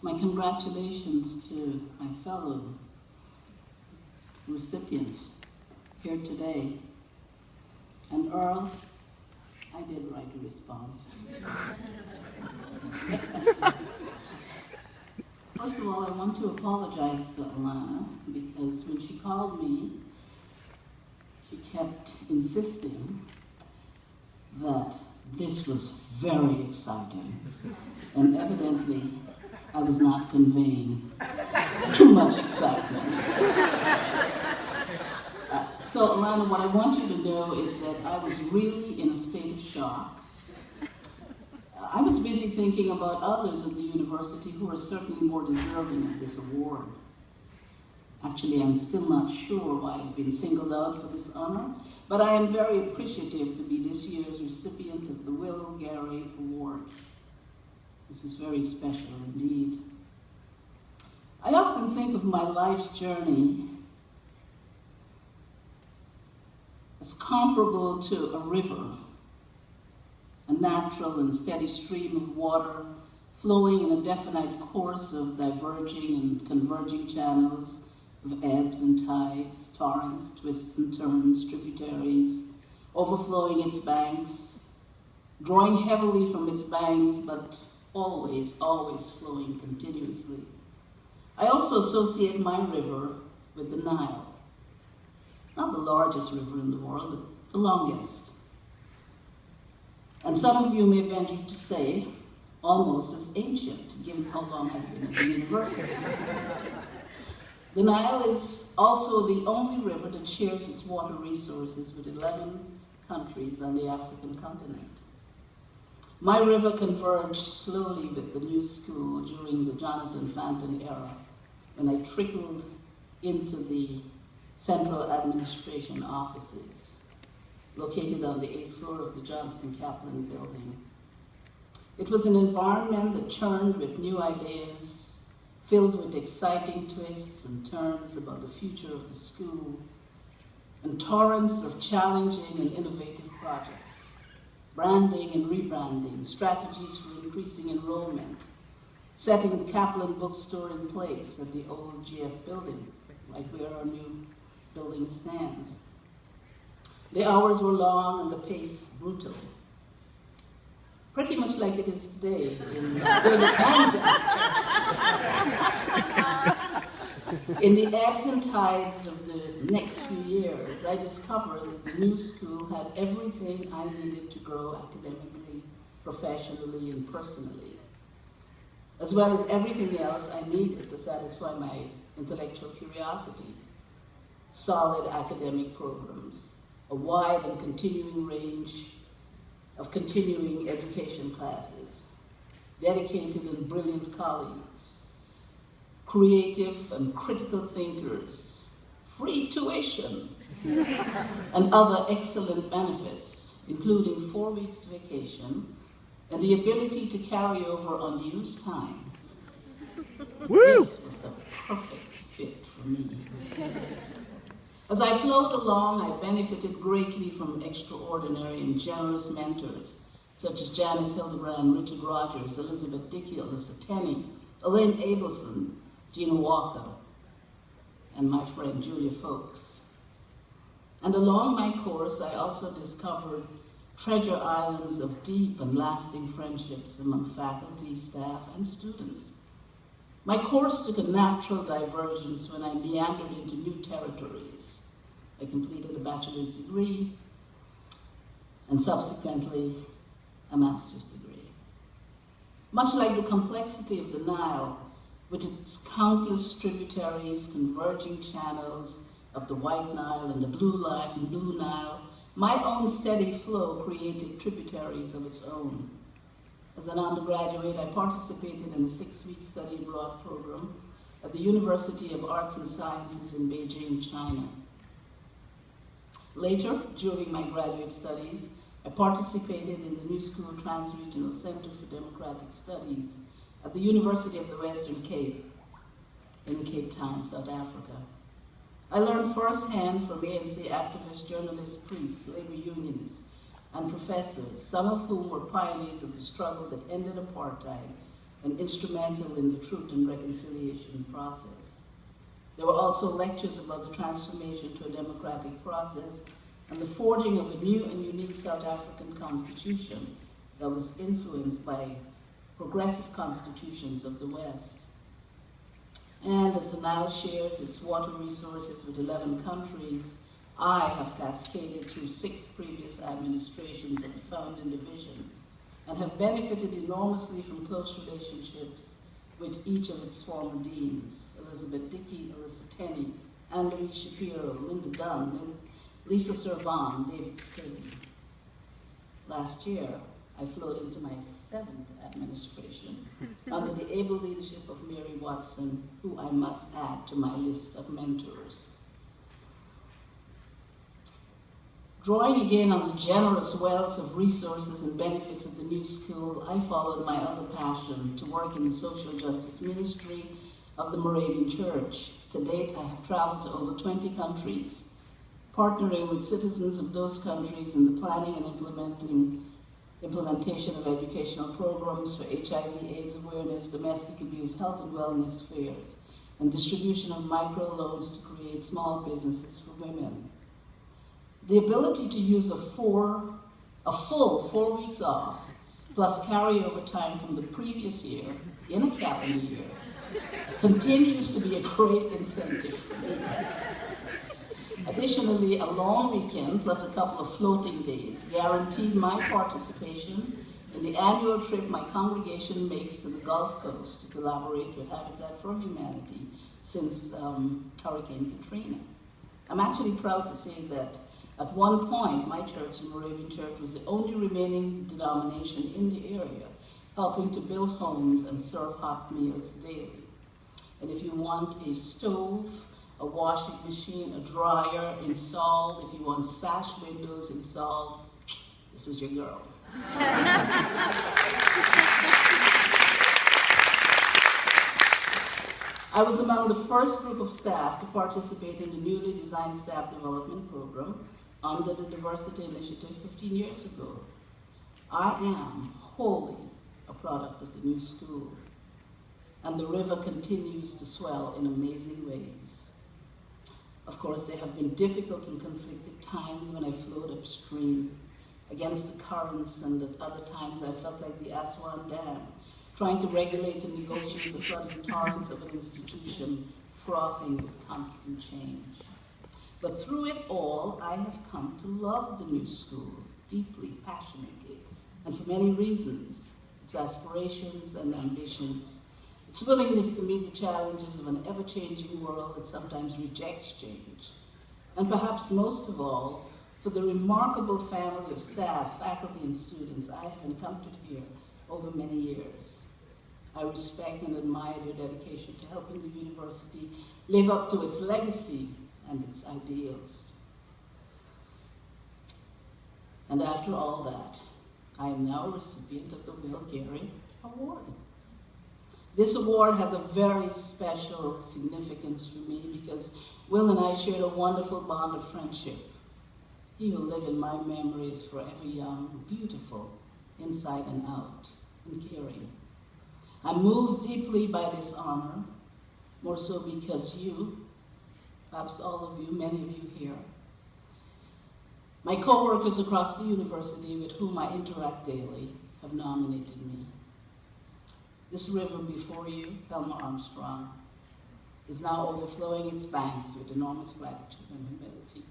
My congratulations to my fellow recipients here today. And Earl, I did write a response. First of all, I want to apologize to Alana because when she called me, she kept insisting that this was very exciting. And evidently, I was not conveying too much excitement. So Alana, what I want you to know is that I was really in a state of shock. I was busy thinking about others at the university who are certainly more deserving of this award. Actually, I'm still not sure why I've been singled out for this honor, but I am very appreciative to be this year's recipient of the Will Gary Award. This is very special indeed. I often think of my life's journey as comparable to a river, a natural and steady stream of water flowing in a definite course of diverging and converging channels of ebbs and tides, torrents, twists and turns, tributaries, overflowing its banks, drawing heavily from its banks, but always, always flowing continuously. I also associate my river with the Nile. Not the largest river in the world, but the longest. And some of you may venture to say, almost as ancient, given how long I've been at the university. The Nile is also the only river that shares its water resources with 11 countries on the African continent. My river converged slowly with the new school during the Jonathan Fanton era, when I trickled into the Central Administration offices, located on the 8th floor of the Johnson Kaplan building. It was an environment that churned with new ideas, filled with exciting twists and turns about the future of the school, and torrents of challenging and innovative projects, branding and rebranding, strategies for increasing enrollment, setting the Kaplan bookstore in place at the old GF building, right where our new building stands. The hours were long and the pace brutal. Pretty much like it is today in David Kansas. In the ebbs and tides of the next few years, I discovered that the new school had everything I needed to grow academically, professionally, and personally, as well as everything else I needed to satisfy my intellectual curiosity. Solid academic programs, a wide and continuing range of continuing education classes, dedicated and brilliant colleagues, creative and critical thinkers, free tuition, and other excellent benefits, including 4 weeks vacation and the ability to carry over unused time. Woo! This was the perfect fit for me. As I flowed along, I benefited greatly from extraordinary and generous mentors, such as Janice Hildebrand, Richard Rogers, Elizabeth Dickey, Alyssa Tenney, Elaine Abelson, Gina Walker, and my friend Julia Folks. And along my course, I also discovered treasure islands of deep and lasting friendships among faculty, staff, and students. My course took a natural divergence when I meandered into new territories. I completed a bachelor's degree and subsequently a master's degree. Much like the complexity of the Nile, with its countless tributaries, converging channels of the White Nile and the Blue Nile, my own steady flow created tributaries of its own. As an undergraduate, I participated in a 6-week study abroad program at the University of Arts and Sciences in Beijing, China. Later, during my graduate studies, I participated in the New School Trans-Regional Center for Democratic Studies at the University of the Western Cape in Cape Town, South Africa. I learned firsthand from ANC activists, journalists, priests, labor unionists, and professors, some of whom were pioneers of the struggle that ended apartheid, and instrumental in the truth and reconciliation process. There were also lectures about the transformation to a democratic process and the forging of a new and unique South African constitution that was influenced by progressive constitutions of the West. And as the Nile shares its water resources with 11 countries, I have cascaded through 6 previous administrations of the founding division and have benefited enormously from close relationships with each of its former deans, Elizabeth Dickey, Alyssa Tenney, Anne-Louise Shapiro, Linda Dunn, Lisa Servan, David Scully. Last year, I flowed into my 7th administration under the able leadership of Mary Watson, who I must add to my list of mentors. Drawing again on the generous wells of resources and benefits of the new school, I followed my other passion to work in the social justice ministry of the Moravian Church. To date, I have traveled to over 20 countries, partnering with citizens of those countries in the planning and implementation of educational programs for HIV/AIDS awareness, domestic abuse, health and wellness fairs, and distribution of microloans to create small businesses for women. The ability to use a full 4 weeks off, plus carryover time from the previous year in a calendar year, continues to be a great incentive for me. Additionally, a long weekend plus a couple of floating days guaranteed my participation in the annual trip my congregation makes to the Gulf Coast to collaborate with Habitat for Humanity since Hurricane Katrina. I'm actually proud to say that at one point, my church, the Moravian Church, was the only remaining denomination in the area, helping to build homes and serve hot meals daily. And if you want a stove, a washing machine, a dryer installed, if you want sash windows installed, this is your girl. I was among the first group of staff to participate in the newly designed staff development program under the Diversity Initiative 15 years ago. I am wholly a product of the new school, and the river continues to swell in amazing ways. Of course, there have been difficult and conflicted times when I flowed upstream against the currents, and at other times I felt like the Aswan Dam, trying to regulate and negotiate the flooding torrents of an institution frothing with constant change. But through it all, I have come to love the new school deeply, passionately, and for many reasons: its aspirations and ambitions, its willingness to meet the challenges of an ever-changing world that sometimes rejects change, and perhaps most of all, for the remarkable family of staff, faculty, and students I have encountered here over many years. I respect and admire their dedication to helping the university live up to its legacy and its ideals. And after all that, I am now a recipient of the Will Gehring Award. This award has a very special significance for me because Will and I shared a wonderful bond of friendship. He will live in my memories forever young, beautiful, inside and out, and caring. I'm moved deeply by this honor, more so because you, perhaps all of you, many of you here, my co-workers across the university with whom I interact daily, have nominated me. This river before you, Thelma Armstrong, is now overflowing its banks with enormous gratitude and humility.